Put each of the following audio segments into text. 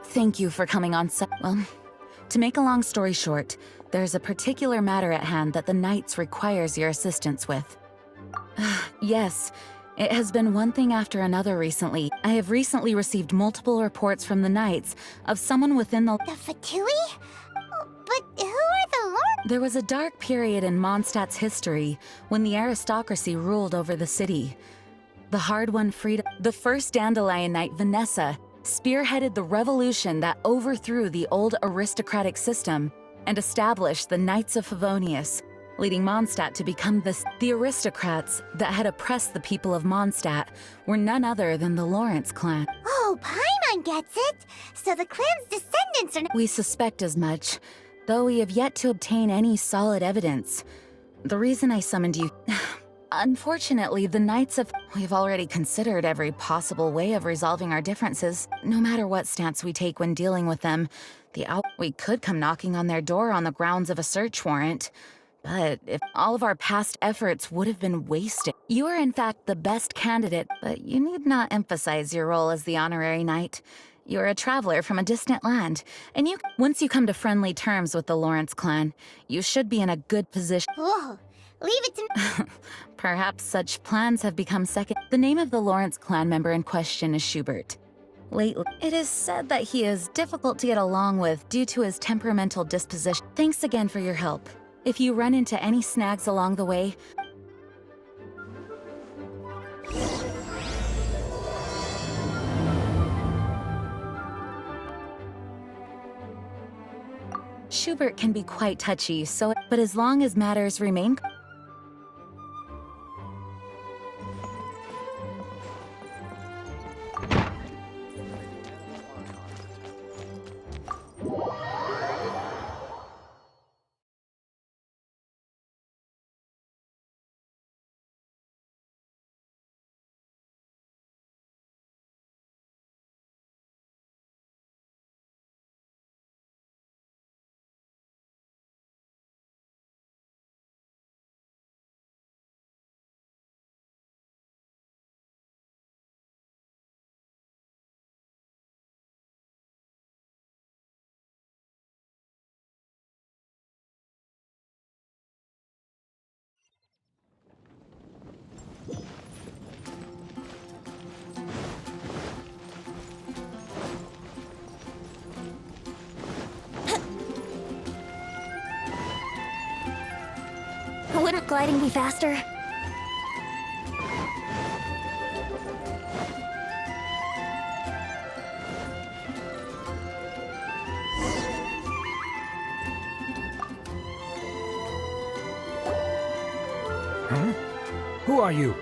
Thank you for coming on set. Well, to make a long story short, there's a particular matter at hand that the Knights requires your assistance with. Yes, it has been one thing after another recently. I have recently received multiple reports from the Knights of someone within the Fatui? But who are the lords? There was a dark period in Mondstadt's history when the aristocracy ruled over the city. The hard-won freedom. The first Dandelion Knight, Vanessa, spearheaded the revolution that overthrew the old aristocratic system and established the Knights of Favonius, leading Mondstadt to become the aristocrats that had oppressed the people of Mondstadt were none other than the Lawrence clan. Oh, Paimon gets it! So the clan's descendants are... We suspect as much, though we have yet to obtain any solid evidence. The reason I summoned you... Unfortunately, the Knights of... We've already considered every possible way of resolving our differences. No matter what stance we take when dealing with them, we could come knocking on their door on the grounds of a search warrant. But if all of our past efforts would have been wasted. You are in fact the best candidate, but you need not emphasize your role as the honorary knight. You're a traveler from a distant land, and once you come to friendly terms with the Lawrence clan, you should be in a good position. Whoa, leave it to... Perhaps such plans have become second. The name of the Lawrence clan member in question is Schubert. Lately, it is said that he is difficult to get along with due to his temperamental disposition. Thanks again for your help. If you run into any snags along the way, Schubert can be quite touchy, but as long as matters remain... Wouldn't gliding be faster? Huh? Who are you?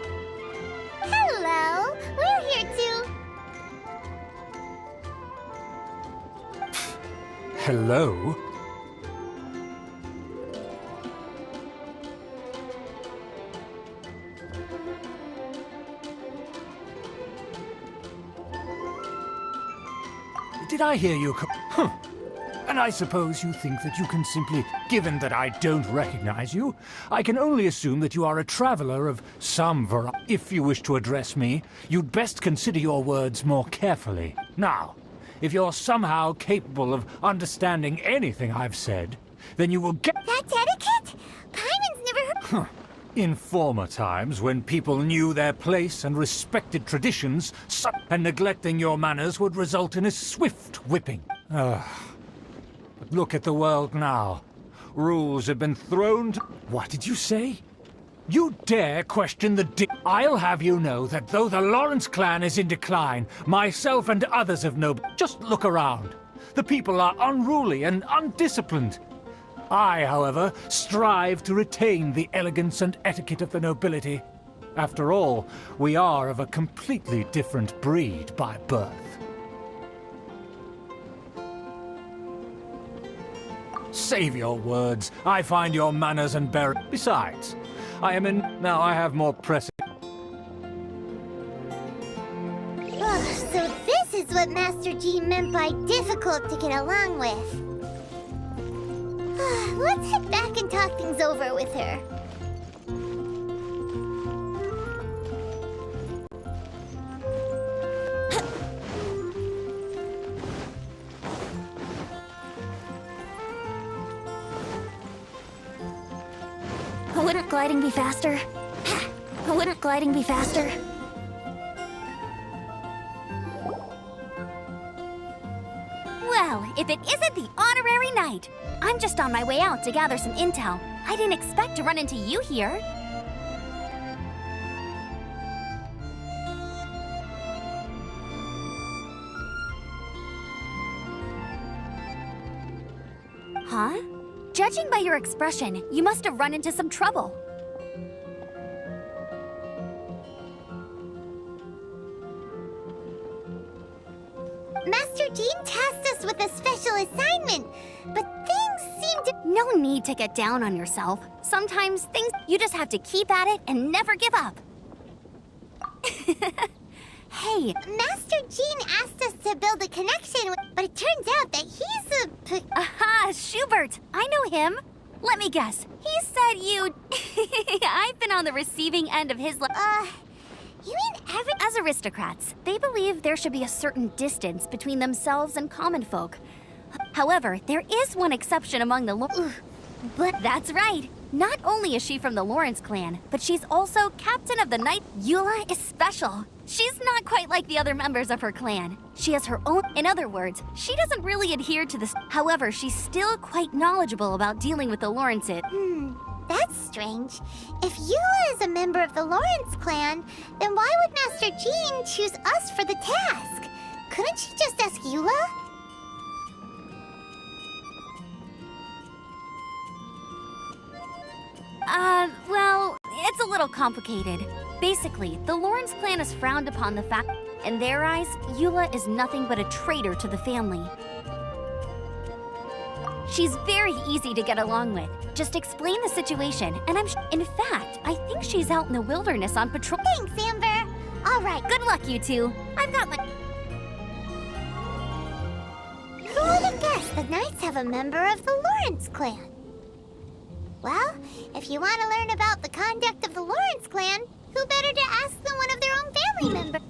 Hello! We're here to... Hello? Did I hear you? Huh. And I suppose you think that you can simply, given that I don't recognize you, I can only assume that you are a traveler of some variety. If you wish to address me, you'd best consider your words more carefully. Now, if you're somehow capable of understanding anything I've said, then you will get— That's etiquette? Paimon's never heard... Huh. In former times, when people knew their place and respected traditions, and neglecting your manners would result in a swift whipping. But look at the world now. Rules have been thrown to... What did you say? You dare question the I'll have you know that though the Lawrence clan is in decline, myself and others of noble... Just look around. The people are unruly and undisciplined. I, however, strive to retain the elegance and etiquette of the nobility. After all, we are of a completely different breed by birth. Save your words. I find your manners and Besides, I am in... Now I have more pressing... Ugh, so this is what Master Jean meant by difficult to get along with. Let's head back and talk things over with her. Wouldn't gliding be faster? Wouldn't gliding be faster? Well, if it isn't the honorary knight! I'm just on my way out to gather some intel. I didn't expect to run into you here. Huh? Judging by your expression, you must have run into some trouble. Master Jean tasked us with a special assignment, but things seem to... No need to get down on yourself. Sometimes you just have to keep at it and never give up. Hey, Master Jean asked us to build a connection, but it turns out that he's a... aha, Schubert! I know him. Let me guess. He said you... I've been on the receiving end of his... You mean As aristocrats, they believe there should be a certain distance between themselves and common folk. However, there is one exception among the But That's right. Not only is she from the Lawrence clan, but she's also captain of the Knight. Eola is special. She's not quite like the other members of her clan. She has her own... In other words, she doesn't really adhere to this. However, she's still quite knowledgeable about dealing with the Lawrences. that's strange. If Eola is a member of the Lawrence clan, then why would Master Jean choose us for the task? Couldn't she just ask Eola? Well, it's a little complicated. Basically, the Lawrence clan is frowned upon the fact, in their eyes, Eola is nothing but a traitor to the family. She's very easy to get along with. Just explain the situation, and in fact, I think she's out in the wilderness on patrol. Thanks, Amber. All right, Good luck, you two. I've got my... Who would have guessed the Knights have a member of the Lawrence clan? Well, if you want to learn about the conduct of the Lawrence clan, who better to ask than one of their own family members?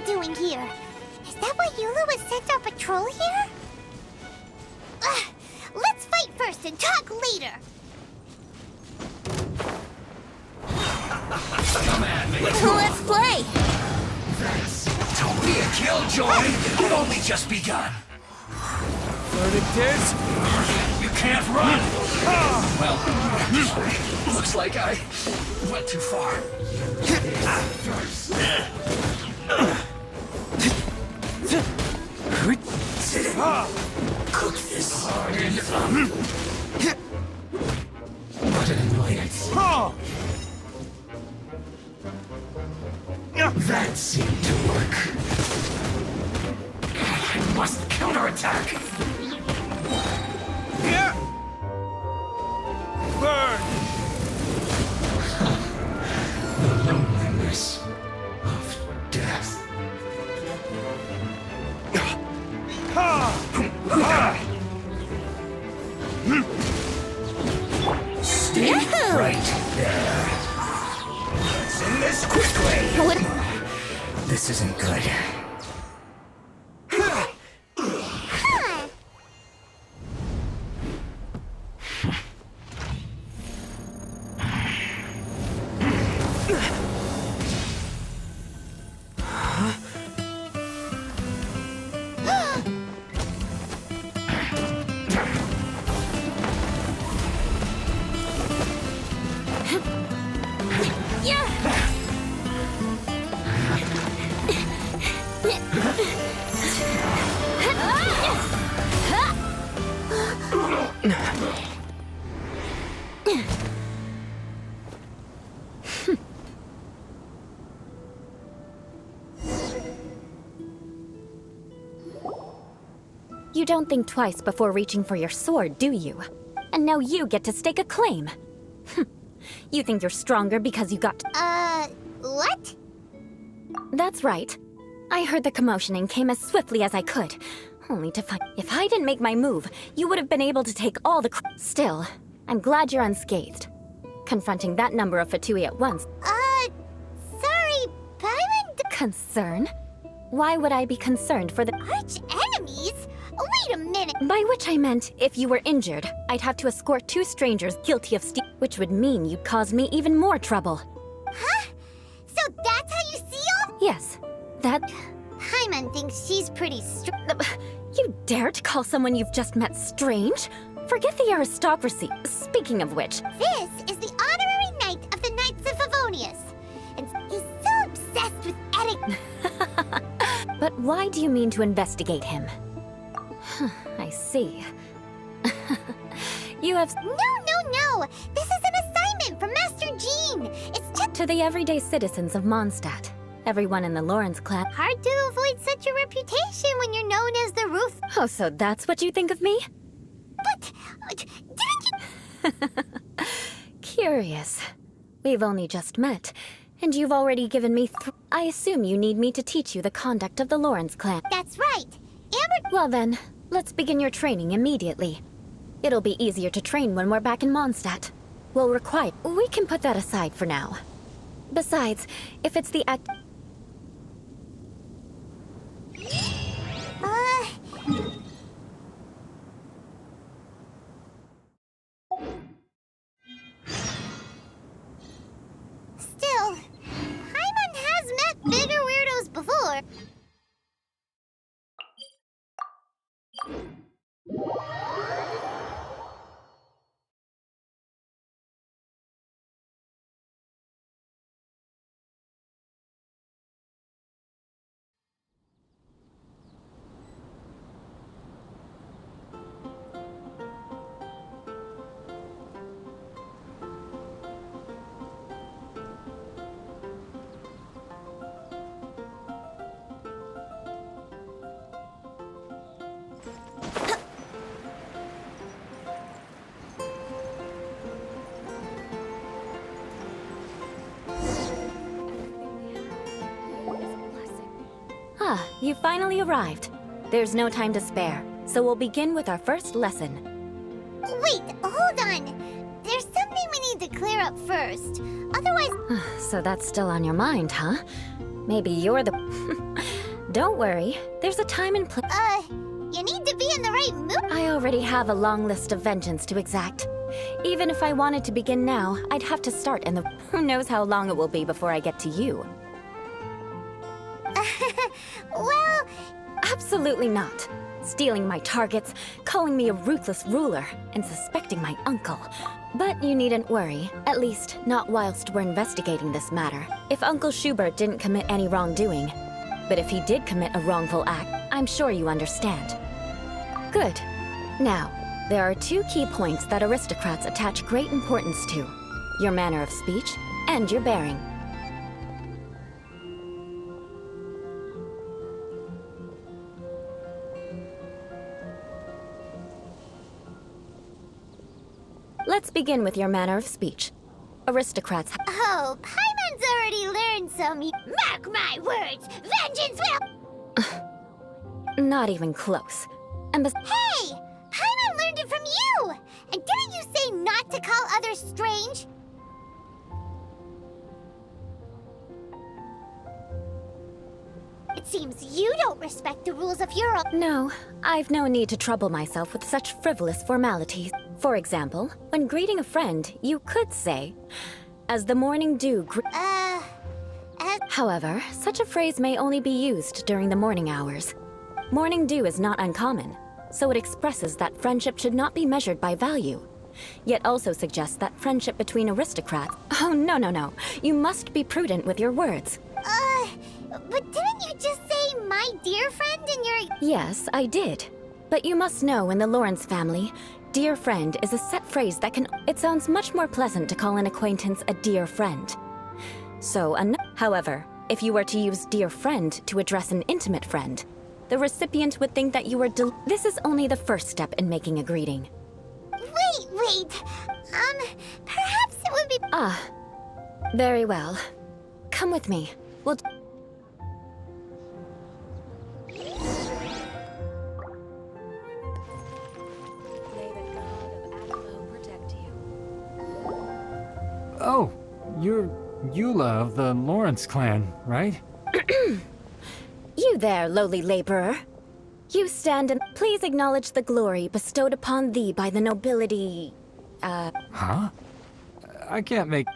Doing here? Is that why Eola was sent on patrol here? Let's fight first and talk later. Let's play! That's totally be a killjoy. You've only just begun. Verdict is... You can't run! Well, looks like I went too far. Cook this hard and what an annoyance. That seemed to work. I must counterattack. Yeah! Burn! The loneliness of death. Stay right there. Let's end this quickly. What? This isn't good. You don't think twice before reaching for your sword, do you? And now you get to stake a claim. You think you're stronger because you got... What? That's right. I heard the commotion and came as swiftly as I could. Only to find... If I didn't make my move, you would have been able to take all the... Still, I'm glad you're unscathed. Confronting that number of Fatui at once... Sorry, Paimon... Concern? Why would I be concerned for the... Arch enemies? Wait a minute. By which I meant, if you were injured, I'd have to escort 2 strangers guilty of which would mean you'd cause me even more trouble. Huh? So that's how you see all? Yes, that... Paimon thinks she's pretty You dare to call someone you've just met strange? Forget the aristocracy. Speaking of which... This is the honorary knight of the Knights of Favonius. And he's so obsessed with etiquette. But why do you mean to investigate him? I see. You have... No. This is an assignment from Master Jean. It's just... To the everyday citizens of Mondstadt. Everyone in the Lawrence clan... hard to avoid such a reputation when you're known as the Ruth... Oh, so that's what you think of me? But... didn't you... Curious. We've only just met, and you've already given me I assume you need me to teach you the conduct of the Lawrence clan. That's right. Amber... Well then, let's begin your training immediately. It'll be easier to train when we're back in Mondstadt. We'll require... We can put that aside for now. Besides, if it's the act... Still, Paimon has met bigger weirdos before. Ah, you finally arrived. There's no time to spare, so we'll begin with our first lesson. Wait, hold on. There's something we need to clear up first. Otherwise... So that's still on your mind, huh? Maybe you're the... Don't worry, there's a time and place... You need to be in the right mood. I already have a long list of vengeance to exact. Even if I wanted to begin now, I'd have to start in the... Who knows how long it will be before I get to you. Absolutely not. Stealing my targets, calling me a ruthless ruler, and suspecting my uncle. But you needn't worry, at least not whilst we're investigating this matter. If Uncle Schubert didn't commit any wrongdoing, but if he did commit a wrongful act, I'm sure you understand. Good. Now, there are two key points that aristocrats attach great importance to: your manner of speech and your bearing. Let's begin with your manner of speech. Aristocrats. Oh, Paimon's already learned some. Mark my words, vengeance will. Not even close. And Hey, Paimon learned it from you. And didn't you say not to call others strange? It seems you don't respect the rules of your own. No, I've no need to trouble myself with such frivolous formalities. For example, when greeting a friend, you could say, "As the morning dew However, such a phrase may only be used during the morning hours. Morning dew is not uncommon, so it expresses that friendship should not be measured by value, yet also suggests that friendship between aristocrats— Oh, no. You must be prudent with your words. But didn't you just say my dear friend in your... Yes, I did. But you must know in the Lawrence family, dear friend is a set phrase that can— It sounds much more pleasant to call an acquaintance a dear friend. However, if you were to use dear friend to address an intimate friend, the recipient would think that you were This is only the first step in making a greeting. Wait. Perhaps it would be... Ah, very well. Come with me. We'll... Oh, you're Eola of the Lawrence clan, right? You there, lowly laborer. You stand and please acknowledge the glory bestowed upon thee by the nobility... Huh? I can't make...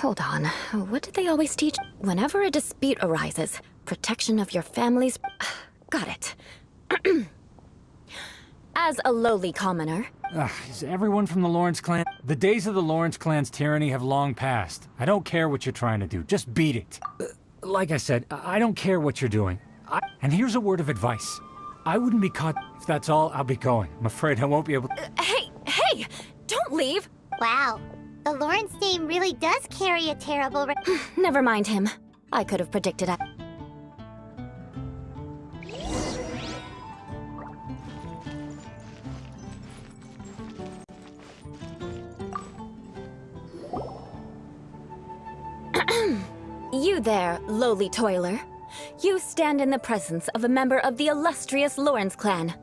Hold on. What did they always teach? Whenever a dispute arises, protection of your family's... Got it. As a lowly commoner... Is everyone from the Lawrence clan? The days of the Lawrence clan's tyranny have long passed. I don't care what you're trying to do. Just beat it. Like I said, I don't care what you're doing. And here's a word of advice. I wouldn't be caught. If that's all, I'll be going. I'm afraid I won't be able to... Hey! Don't leave! Wow, the Lawrence name really does carry a terrible... Never mind him. I could have predicted it. You there, lowly toiler. You stand in the presence of a member of the illustrious Lawrence clan.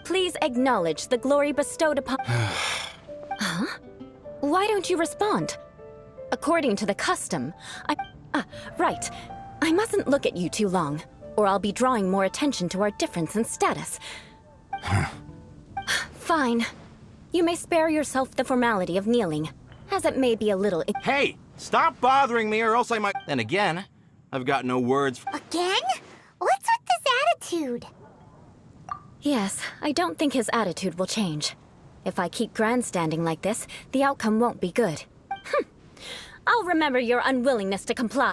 Please acknowledge the glory bestowed upon... Huh? Why don't you respond? According to the custom, right. I mustn't look at you too long, or I'll be drawing more attention to our difference in status. Fine. You may spare yourself the formality of kneeling, as it may be a little... Hey! Stop bothering me or else I might... Then again, I've got no words. Again? What's with this attitude? Yes, I don't think his attitude will change. If I keep grandstanding like this, the outcome won't be good. I'll remember your unwillingness to comply.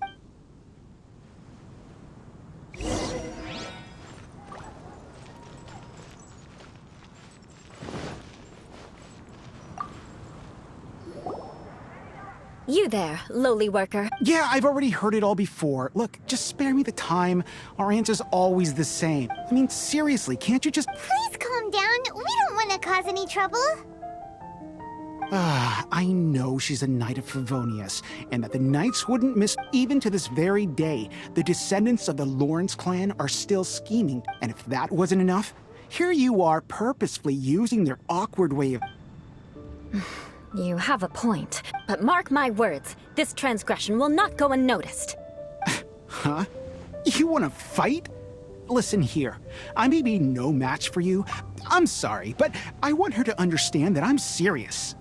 You there, lowly worker. Yeah, I've already heard it all before. Look, just spare me the time. Our answer's always the same. I mean, seriously, can't you just... Please calm down. We don't want to cause any trouble. I know she's a knight of Favonius, and that the knights wouldn't miss... Even to this very day, the descendants of the Lawrence clan are still scheming, and if that wasn't enough, here you are purposefully using their awkward way of... You have a point, but mark my words, this transgression will not go unnoticed. Huh? You want to fight? Listen here, I may be no match for you. I'm sorry, but I want her to understand that I'm serious.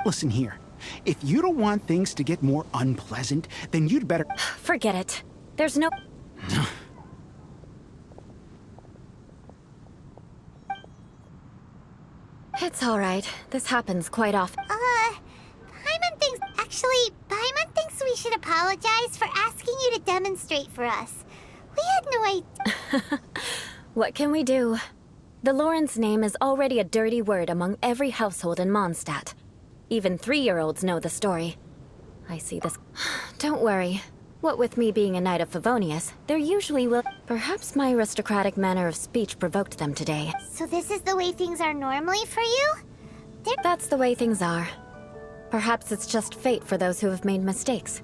Listen here, if you don't want things to get more unpleasant, then you'd better... Forget it. There's no... It's all right. This happens quite often. Paimon thinks we should apologize for asking you to demonstrate for us. We had no idea. What can we do? The Lawrence name is already a dirty word among every household in Mondstadt. Even 3-year-olds know the story. I see this. Don't worry. What with me being a knight of Favonius, there usually will. Perhaps my aristocratic manner of speech provoked them today. So this is the way things are normally for you? That's the way things are. Perhaps it's just fate for those who have made mistakes.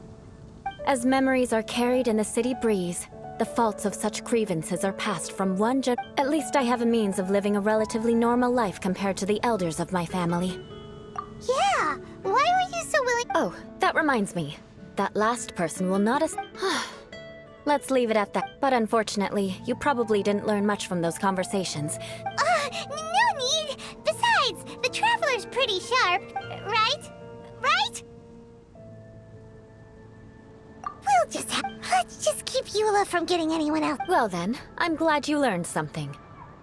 As memories are carried in the city breeze, the faults of such grievances are passed from one At least I have a means of living a relatively normal life compared to the elders of my family. Yeah! Why were you so willing? Oh, that reminds me. That last person will not Let's leave it at that. But unfortunately, you probably didn't learn much from those conversations. No need! Besides, the Traveler's pretty sharp, right? Right? Let's just keep Eola from getting anyone else. Well then, I'm glad you learned something.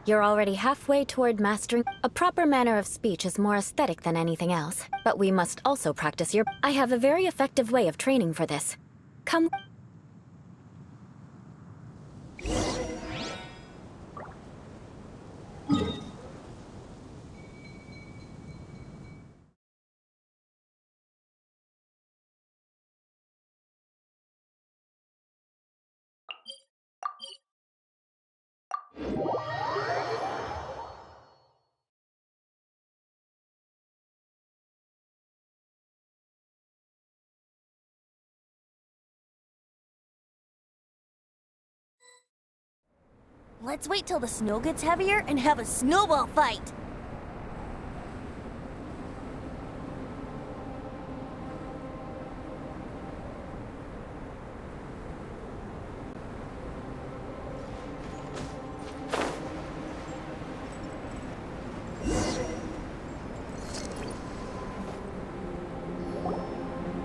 You're already halfway toward mastering. A proper manner of speech is more aesthetic than anything else. But we must also practice your... I have a very effective way of training for this. Come... Let's wait till the snow gets heavier and have a snowball fight.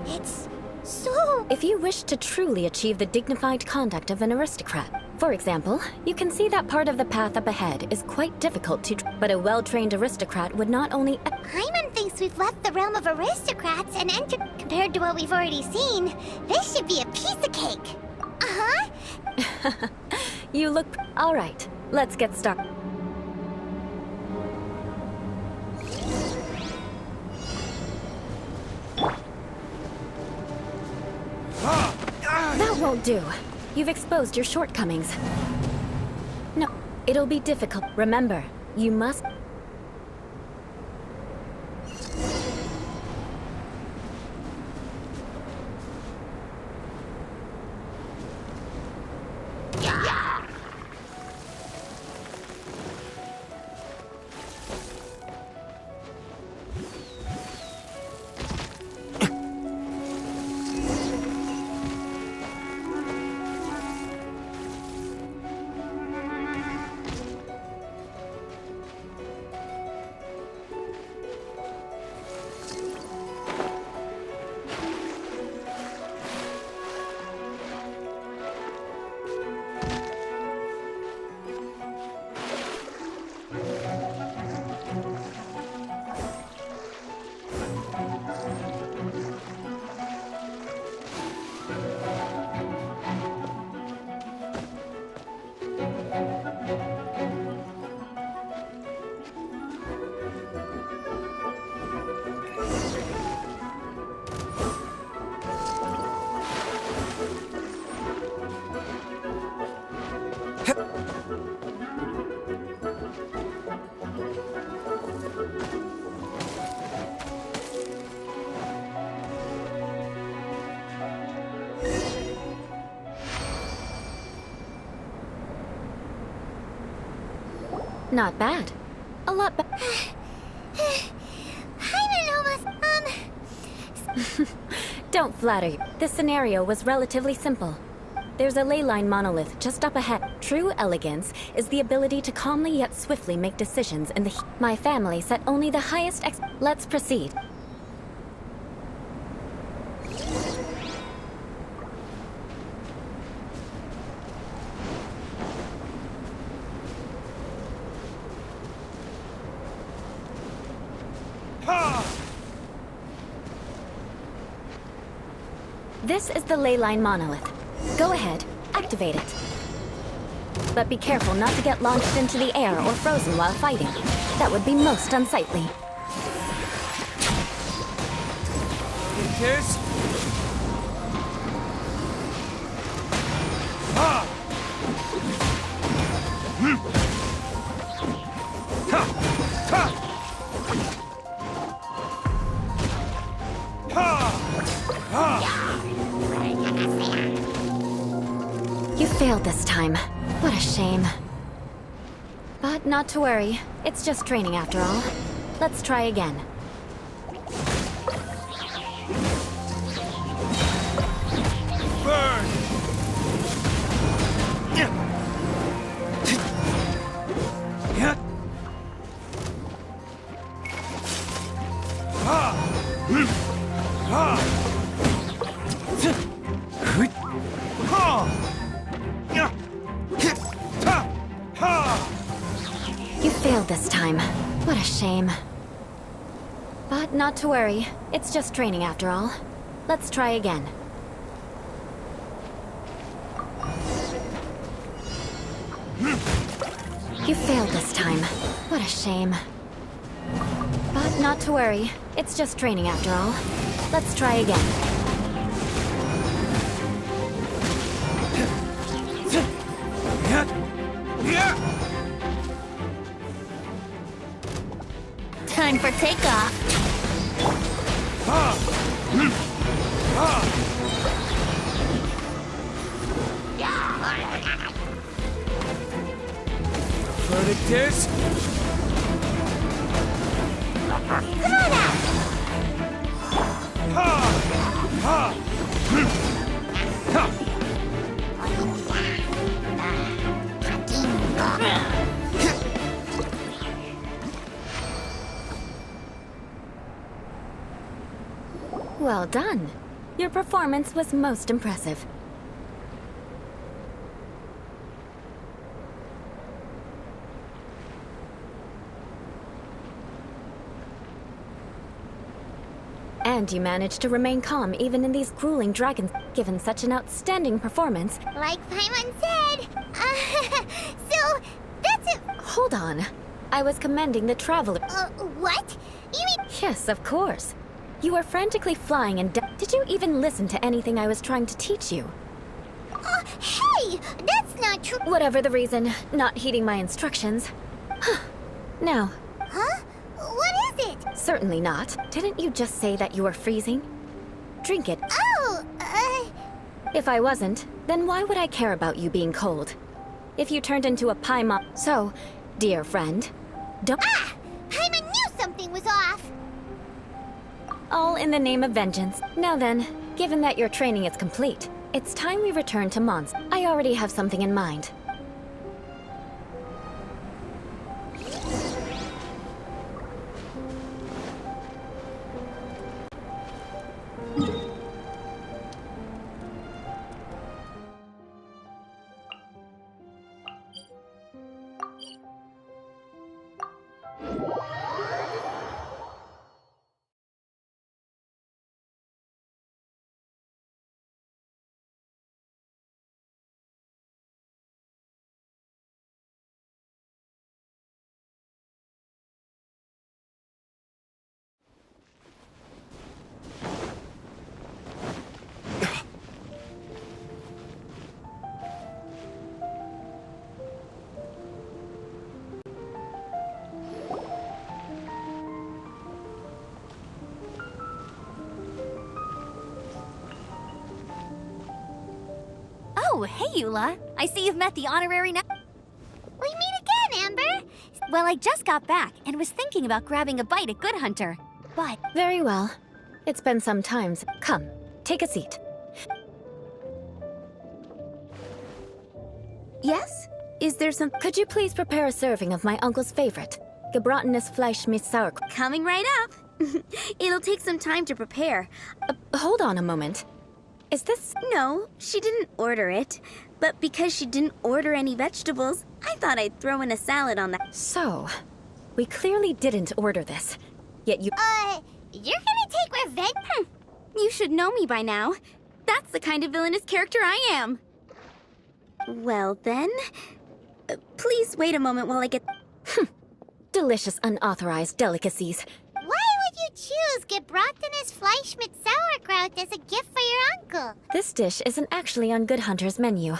It's so... If you wish to truly achieve the dignified conduct of an aristocrat, for example, you can see that part of the path up ahead is quite difficult to... But a well-trained aristocrat would not only... Paimon thinks we've left the realm of aristocrats and entered... Compared to what we've already seen, this should be a piece of cake. Uh-huh. You look... All right, let's get started. That won't do. You've exposed your shortcomings. No, it'll be difficult. Remember, you must... Not bad. A lot better. Paimon almost, Don't flatter you. This scenario was relatively simple. There's a ley line monolith just up ahead. True elegance is the ability to calmly yet swiftly make decisions in the heat. My family set only the highest Let's proceed. This is the ley line monolith. Go ahead, activate it. But be careful not to get launched into the air or frozen while fighting. That would be most unsightly. Kiss. Ha! Ha! Ha! Ha! You failed this time. What a shame. But not to worry. It's just training after all. Let's try again. Burn! Yeah. Ha! Ha! You failed this time. What a shame. But not to worry. It's just training after all. Let's try again. You failed this time. What a shame. But not to worry. It's just training after all. Let's try again. Time for takeoff. Verdict is... Well done. Your performance was most impressive. And you managed to remain calm even in these grueling dragons, given such an outstanding performance. Like Paimon said. So, that's it. Hold on. I was commending the traveler. What? You mean... Yes, of course. You were frantically flying and did you even listen to anything I was trying to teach you? Hey! That's not true. Whatever the reason, not heeding my instructions. Now. Huh? What is it? Certainly not. Didn't you just say that you were freezing? Drink it. Oh, If I wasn't, then why would I care about you being cold? If you turned into a Paimon... So, dear friend, don't... Paimon knew something was off. All in the name of vengeance. Now then, given that your training is complete, it's time we return to Mons. I already have something in mind. Oh, hey, Eola. I see you've met the honorary now. We meet again, Amber. Well, I just got back and was thinking about grabbing a bite at Good Hunter. But Very well. It's been some time. Come, take a seat. Yes? Is there some... Could you please prepare a serving of my uncle's favorite, gebratenes Fleisch mit Sauerkraut? Coming right up. It'll take some time to prepare. Hold on a moment. Is this... No, she didn't order it. But because she didn't order any vegetables, I thought I'd throw in a salad on that. So, we clearly didn't order this. Yet you... You're gonna take revenge? You should know me by now. That's the kind of villainous character I am. Well then, please wait a moment while I get... Delicious unauthorized delicacies. Why would you choose gebratenes Fleisch mit Sauerkraut as a gift for your uncle? This dish isn't actually on Good Hunter's menu.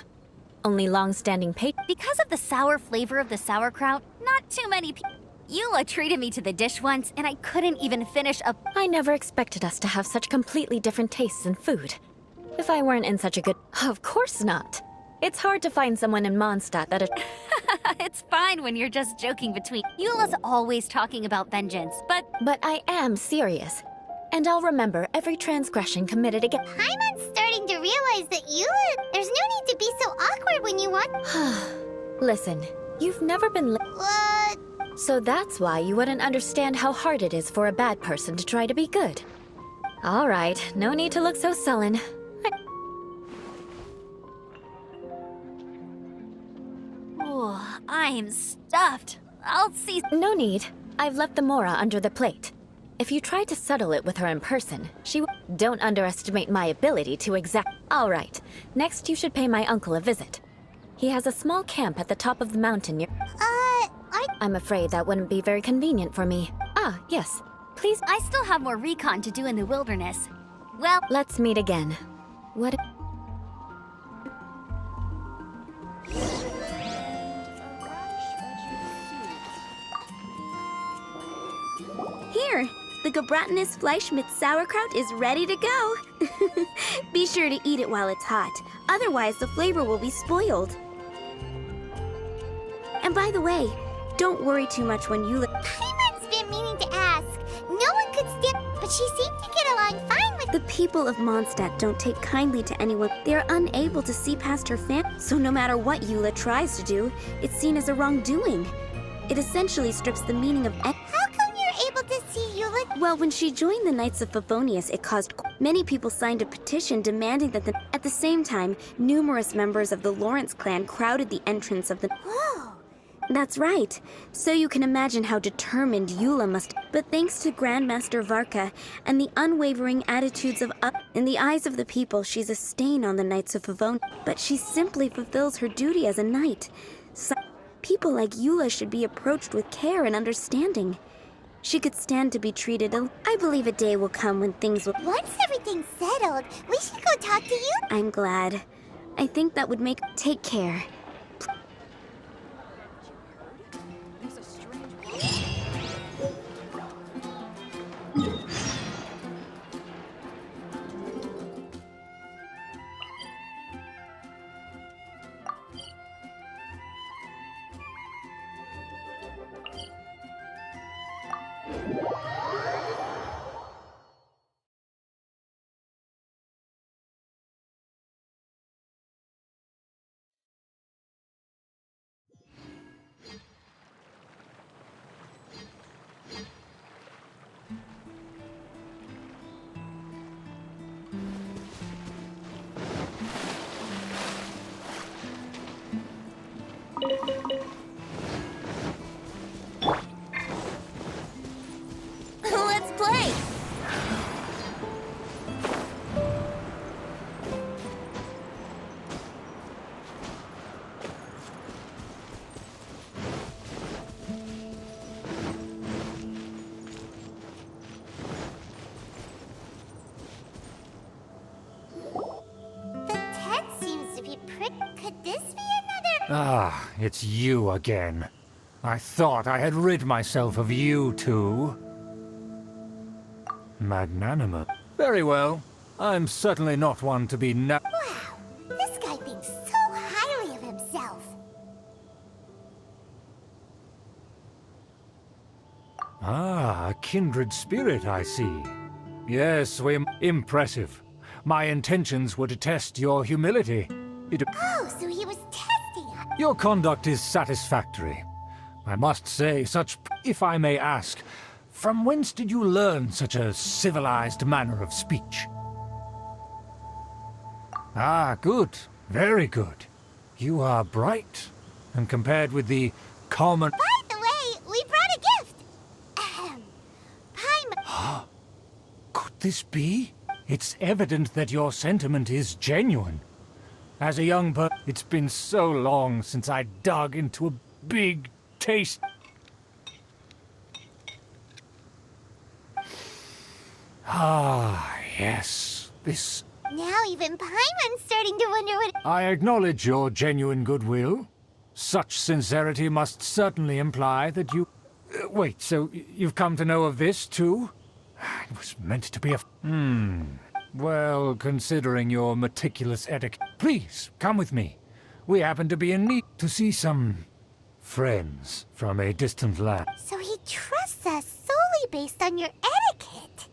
Only long-standing Because of the sour flavor of the sauerkraut, not too many people. Eola treated me to the dish once, and I couldn't even finish a. I never expected us to have such completely different tastes in food. If I weren't in such a good... Of course not. It's hard to find someone in Mondstadt that... It's fine when you're just joking between. Eola's always talking about vengeance, but But I am serious. And I'll remember every transgression committed against... Paimon's starting to realize that there's no need to be so awkward when you want... Listen, you've never been... What? So that's why you wouldn't understand how hard it is for a bad person to try to be good. All right, no need to look so sullen. I am stuffed. I'll see. No need. I've left the Mora under the plate. If you try to settle it with her in person, Don't underestimate my ability to exact... All right, next you should pay my uncle a visit. He has a small camp at the top of the mountain near... I'm afraid that wouldn't be very convenient for me. Ah, yes. Please... I still have more recon to do in the wilderness. Well, Let's meet again. What... Here, the gebratenes Fleisch mit Sauerkraut is ready to go. Be sure to eat it while it's hot, otherwise the flavor will be spoiled. And by the way, don't worry too much when you... Paimon's been meaning to ask. No one could stand... But she seemed to get along fine with... The people of Mondstadt don't take kindly to anyone. They are unable to see past her so no matter what Eula tries to do, it's seen as a wrongdoing. It essentially strips the meaning of... How come you're able to see Eula? Well, when she joined the Knights of Favonius, it caused... Many people signed a petition demanding that At the same time, numerous members of the Lawrence clan crowded the entrance of the... Whoa! That's right. So you can imagine how determined Eula must... But thanks to Grandmaster Varka and the unwavering attitudes of in the eyes of the people, she's a stain on the Knights of Favonius. But she simply fulfills her duty as a knight. People like Eula should be approached with care and understanding. She could stand to be treated I believe a day will come when things will... Once everything's settled, we should go talk to you. I'm glad. I think that would make... Take care. let's play! The tent seems to be pretty... Could this be another... Ah, it's you again. I thought I had rid myself of you two. Magnanimous. Very well. I'm certainly not one to be Wow, this guy thinks so highly of himself. Ah, a kindred spirit, I see. Yes, we're impressive. My intentions were to test your humility. Oh, so he was testing us. Your conduct is satisfactory. I must say, if I may ask, from whence did you learn such a civilized manner of speech? Ah, good. Very good. You are bright, and compared with the common... By the way, we brought a gift. Paimon. Could this be? It's evident that your sentiment is genuine. As a young person, it's been so long since I dug into a big taste. Ah, yes. This... Now even Paimon's starting to wonder what... I acknowledge your genuine goodwill. Such sincerity must certainly imply that you... wait, so you've come to know of this, too? It was meant to be a... Well, considering your meticulous etiquette... Please, come with me. We happen to be in need to see some... friends from a distant land. So he trusts us solely based on your etiquette.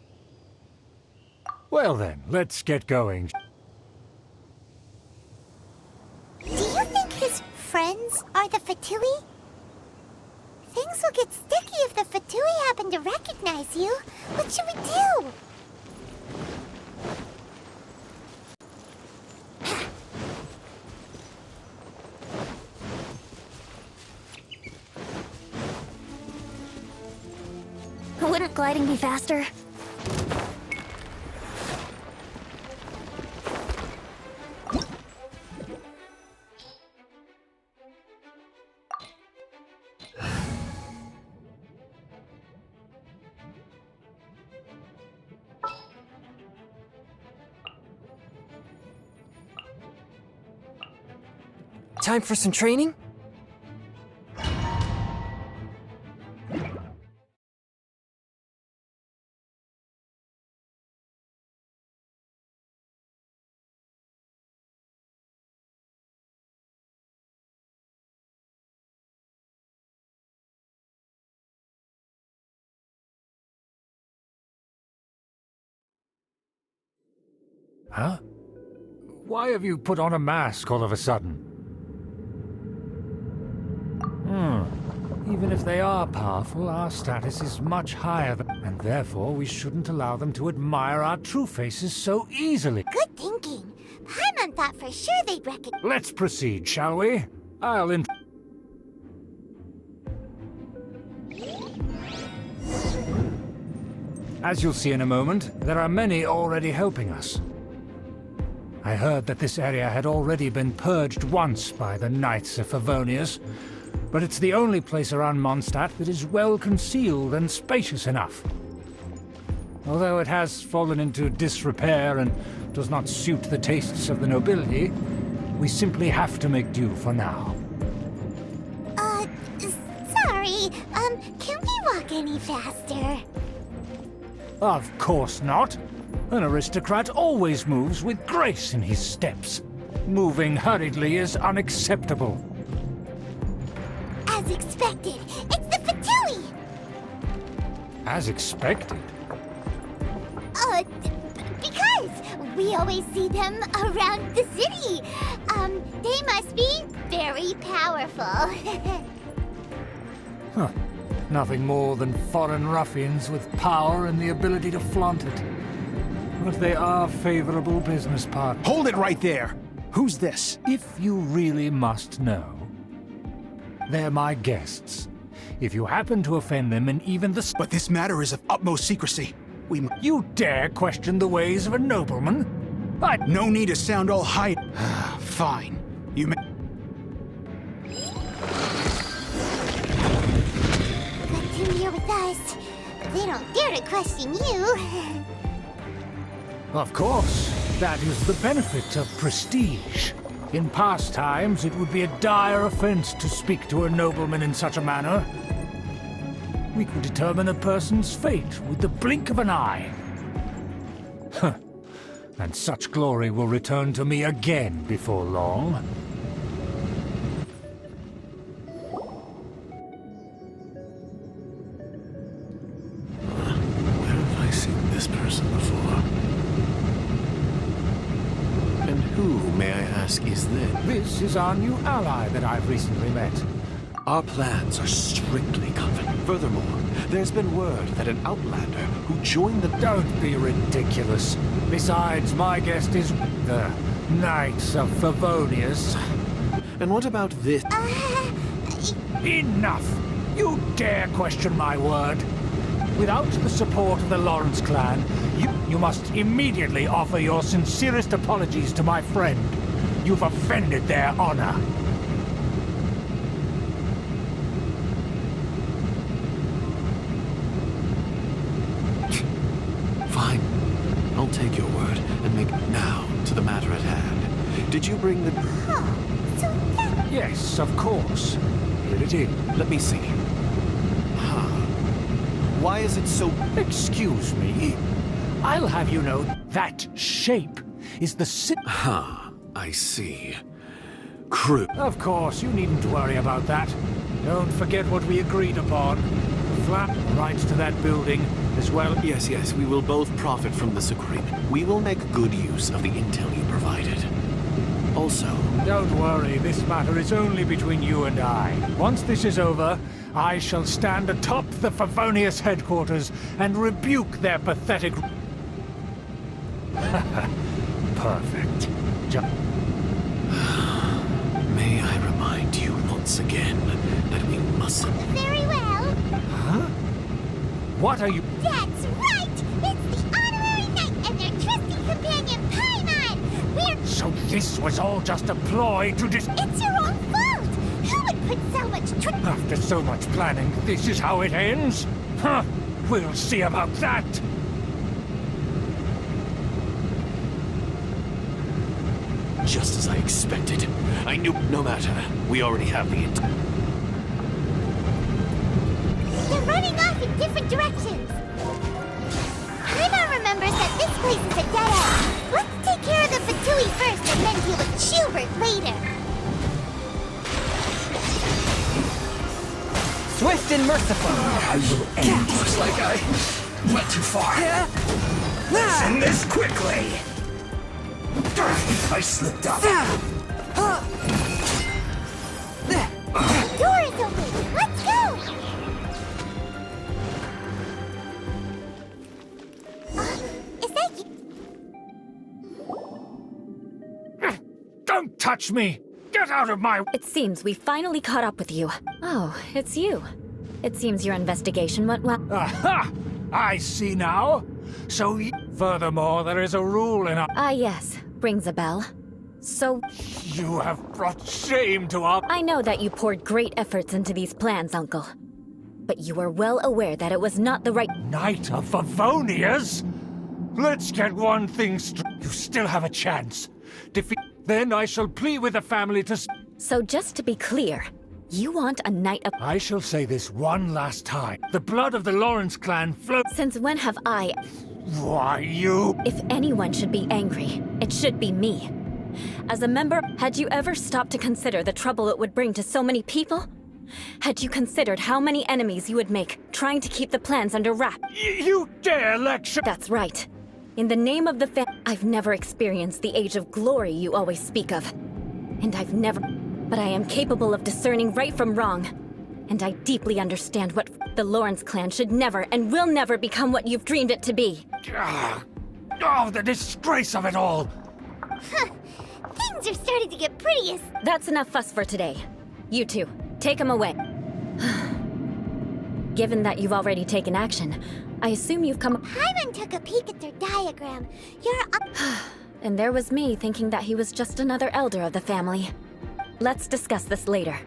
Well then, let's get going. Do you think his friends are the Fatui? Things will get sticky if the Fatui happen to recognize you. What should we do? Wouldn't gliding be faster? Time for some training? Huh? Why have you put on a mask all of a sudden? Even if they are powerful, our status is much higher and therefore we shouldn't allow them to admire our true faces so easily. Good thinking. Paimon thought for sure they'd recognize... Let's proceed, shall we? As you'll see in a moment, there are many already helping us. I heard that this area had already been purged once by the Knights of Favonius, but it's the only place around Mondstadt that is well concealed and spacious enough. Although it has fallen into disrepair and does not suit the tastes of the nobility, we simply have to make do for now. Sorry, can we walk any faster? Of course not. An aristocrat always moves with grace in his steps. Moving hurriedly is unacceptable. As expected, it's the Fatui! As expected? Because we always see them around the city. They must be very powerful. Huh. Nothing more than foreign ruffians with power and the ability to flaunt it. But they are favorable business partners. Hold it right there! Who's this? If you really must know, they're my guests. If you happen to offend them in even the... But this matter is of utmost secrecy. You dare question the ways of a nobleman? No need to sound all high... Fine. You may... Good to you're with us. They don't dare to question you. Of course. That is the benefit of prestige. In past times, it would be a dire offense to speak to a nobleman in such a manner. We could determine a person's fate with the blink of an eye. Huh. And such glory will return to me again before long. Where have I seen this person before? And who, may I ask, is this? This is our new ally that I've recently met. Our plans are strictly confidential. Furthermore, there's been word that an outlander who joined the... Don't be ridiculous. Besides, my guest is the Knights of Favonius. And what about this? Enough! You dare question my word? Without the support of the Lawrence clan, you must immediately offer your sincerest apologies to my friend. You've offended their honor. Fine. I'll take your word and make now to the matter at hand. Did you bring the... Yes, of course. Here it is. Let me see. Why is it so... Excuse me. I'll have you know that shape is the I see. Crew. Of course, you needn't worry about that. Don't forget what we agreed upon. Flat rights to that building, as well... Yes, we will both profit from this agreement. We will make good use of the intel you provided. Also... Don't worry, this matter is only between you and I. Once this is over, I shall stand atop the Favonius headquarters and rebuke their pathetic... Perfect. May I remind you once again that we mustn't... Very well. Huh? What are you... That's right! It's the honorary knight and their trusty companion, Paimon! We're... So this was all just a ploy to It's your own fault! Who would put so much After so much planning, this is how it ends? Huh! We'll see about that! Just as I expected. I knew... No matter. We already have the intel. They're running off in different directions. Paimon remembers that this place is a dead end. Let's take care of the Fatui first and then deal with Schubert later. Swift and merciful. I will end. Looks like I went too far. Let's end this quickly. I slipped up. The door is open. Let's go. Is that you? Don't touch me! Get out of my... It seems we finally caught up with you. Oh, it's you. It seems your investigation went well. Aha! I see now. So, furthermore, there is a rule in our... Ah, yes. Rings a bell. So... You have brought shame to our... I know that you poured great efforts into these plans, Uncle. But you are well aware that it was not the right... Knight of Favonius? Let's get one thing straight. You still have a chance. Defeat... Then I shall plead with the family to... So just to be clear, you want a knight of... I shall say this one last time. The blood of the Lawrence clan flows... Since when have I... Why, you... If anyone should be angry, it should be me. As a member, had you ever stopped to consider the trouble it would bring to so many people? Had you considered how many enemies you would make, trying to keep the plans under wrap? You dare lecture... That's right. In the name of the I've never experienced the age of glory you always speak of. And I've never... But I am capable of discerning right from wrong. And I deeply understand what the Lawrence clan should never and will never become what you've dreamed it to be. Oh, the disgrace of it all! Things are starting to get pretty. That's enough fuss for today. You two, take him away. Given that you've already taken action, I assume you've come... Paimon took a peek at their diagram. You're up... And there was me thinking that he was just another elder of the family. Let's discuss this later.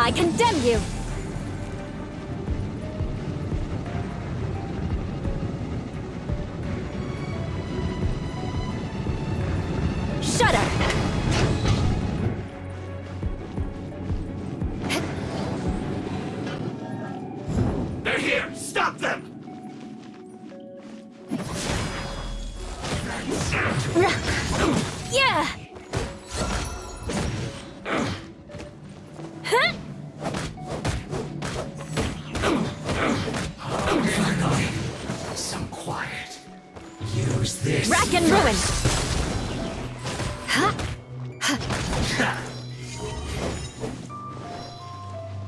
I condemn you! Shut up! They're here! Stop them! Yeah! Huh? Some quiet. and ruin!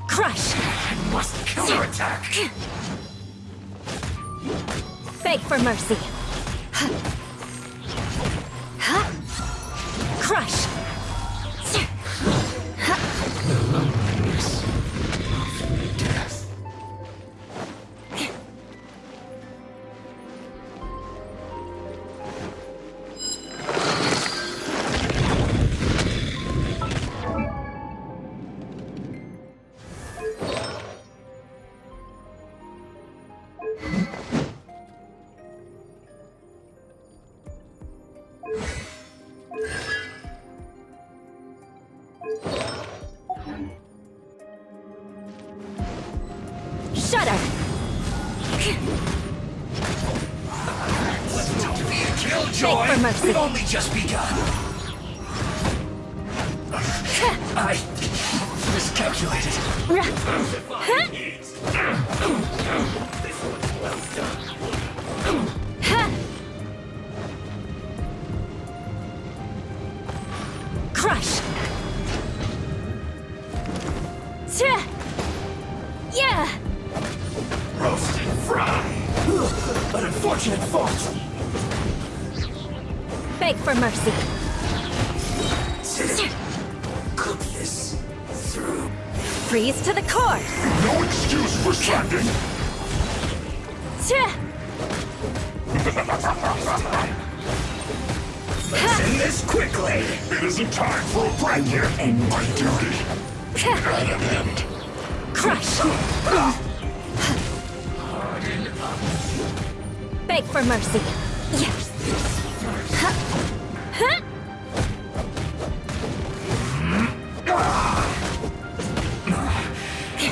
Crush! Must counterattack. Beg for mercy! Crush! Shudder! Don't be a killjoy. Beg for mercy. We've only just begun. I miscalculated. Crush! Yeah! Roast and fry. An unfortunate fault. Beg for mercy. Cook this through. Freeze to the core! No excuse for standing. Let's end this quickly. It isn't time for a break here. And my duty at an end. Crush! Beg for mercy. Yes.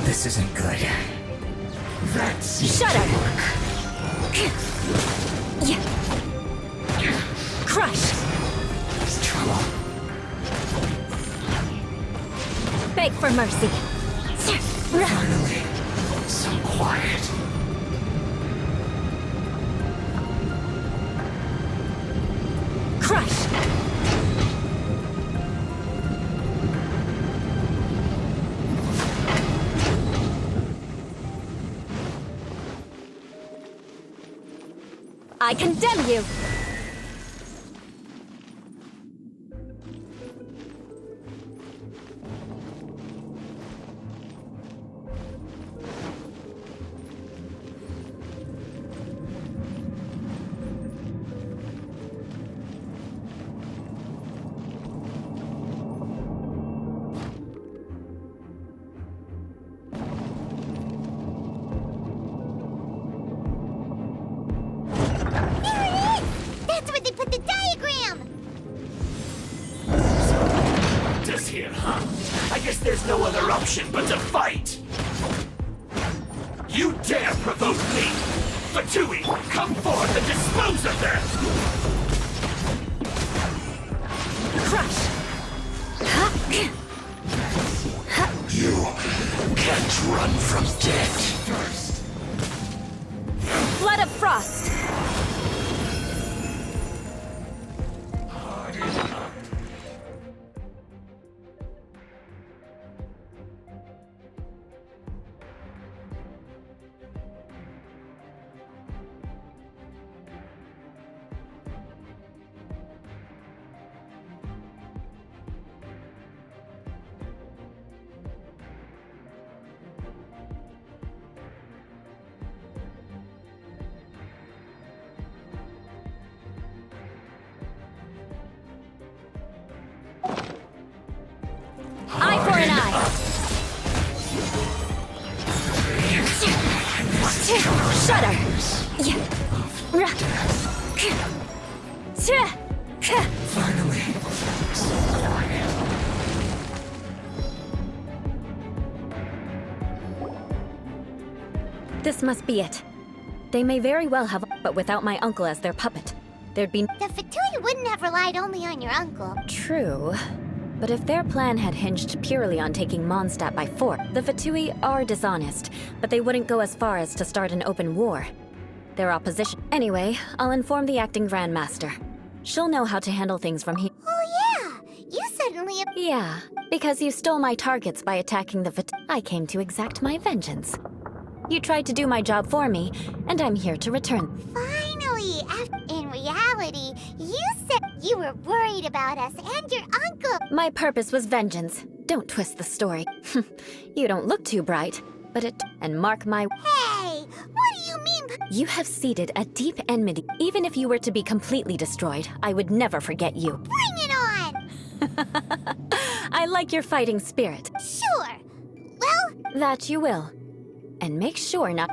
This isn't good. That's Shudder! Yeah. Crush! It's trouble. Beg for mercy. Finally, some quiet. Crush! I condemn you! That's where they put the diagram! This here, huh? I guess there's no other option but to fight! You dare provoke me! Fatui, come forth and dispose of them! Crush! You can't run from death. Flood of frost! Eye for an eye! Shudder! Finally. This must be it. They may very well have, but without my uncle as their puppet, there'd be... The Fatui wouldn't have relied only on your uncle. True. But if their plan had hinged purely on taking Mondstadt by force, the Fatui are dishonest, but they wouldn't go as far as to start an open war. Their opposition... Anyway, I'll inform the acting Grand Master. She'll know how to handle things from here. Oh yeah, you suddenly... Yeah, because you stole my targets by attacking the I came to exact my vengeance. You tried to do my job for me, and I'm here to return. Finally, in reality, you said you were worried about us and your uncle. My purpose was vengeance. Don't twist the story. You don't look too bright, but it... And mark my... Hey, what do you mean? You have seeded a deep enmity. Even if you were to be completely destroyed, I would never forget you. Bring it on! I like your fighting spirit. Sure. Well... That you will. And make sure not...